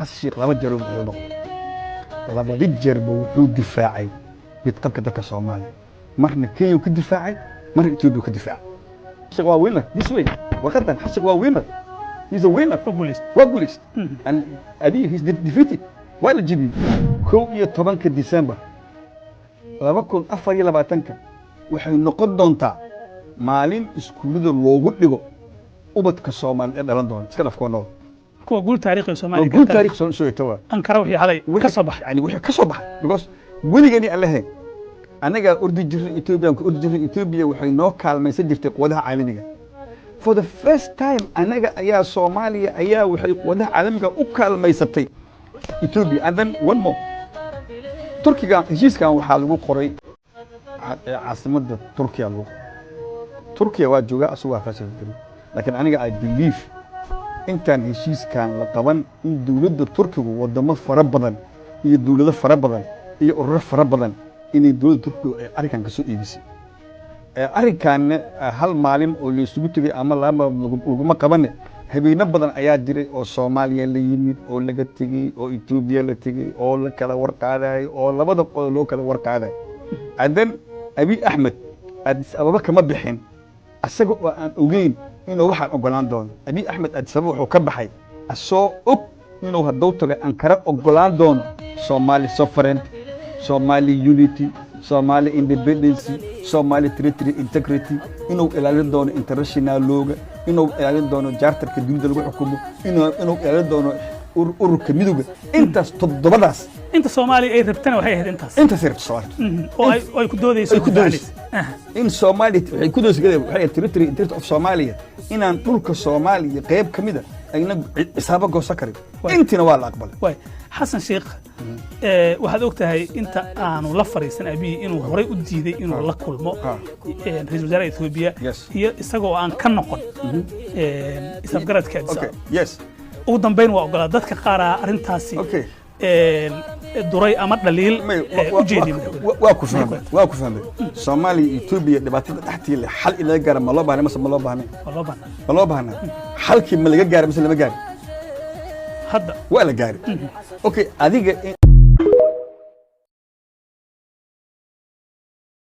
الشيخ لما جرب يوضع لما يجرب وحود دفاعي يتقبل كذا كصومالي مرنا كيو كدفاعي مرنا إثيوبيا كدفاع الشيخ واوينر this way وقتا الشيخ واوينر he's a winner populist and أبيه he's defeated ولا جدي كو يطبنك ديسمبر لما كن أفر يلا باتنك وحين نقد دونتا مالين إسكولد اللوجو لجو وبت كصومال إذا لندن سكنا في كونول قول تاريخ الصومالي قول تاريخ سوي توا أنكر وحي علي كصبح يعني وحي كصبح because قولي جاني الله أنا أردي جري إثيوبيا أردي جري إثيوبيا وحي نوكال ما يسجل في قوتها عالمية for the first time أنا يا صوماليا يا وحي قوتها عالمية أوكال ما يسبتي إثيوبيا and then one more تركيا هجيس كان وحالو قري عاصمة تركيا تركيا واجوجا أسوأ فاشل لكن أنا I believe intaan heshiiskan la qaban in dawladda Turkiga wadamo fara badan iyo dawlado fara badan iyo ururo fara badan inay dawladda Turkiga ay arrinkan ka soo iibisay arrinkan hal maalin oo la isugu tagay ama laba laguma qaban habeena badan ayaa jiray oo Soomaaliya la yimid oo laga tagay oo Itoobiya la tagay oo la kala warqaaday oo labada qol loo kala warqaaday adan Abiy Ahmed Addis Ababa kama bixin asaga oo aan ogeyn inuu waxaan ogolaan doono Abiy Ahmed Addis Ababa wuxuu ka baxay asoo og inuu hadduu tago Ankara ogolaan doono Somali sovereignty Somali unity Somali independence Somali territory integrity inuu ilaalin doono international lawga inuu ilaalin doono charterka dunida lagu xukumo inuu ilaalin doono ururka midowga intaas toddobadaas inta Soomaaliya ay rabtana waxay ahayd intaas rabto Soomaaliya oo ay ku doodayso in Soomaaliya waxay ku doodayso waxay territory integrity of Soomaaliya inaan dhulka Soomaaliya qayb kamid ah ayna xisaabo goosan karin intina waa la aqbalay way xasan sheekh waxaad ogtahay inta aanu la fariisan Abiy inuu horay u diiday inuu la kulmo ra'iisul wasaaraha Itoobiya iyo isagoo aan ka noqon isafgaradka Addis Ababa yes ugu dambeyn waa ogolaa dadka qaar arintaasi duray ama dhaliil u jeedin waa ku fahmay Soomaaliya Itoobiya dhibaatada dhaxtii xal in laga gaaro ma loo baahnaa ma loo baahnaa xalkii ma laga gaaro mise lama gaaro hadda waa la gaari adiga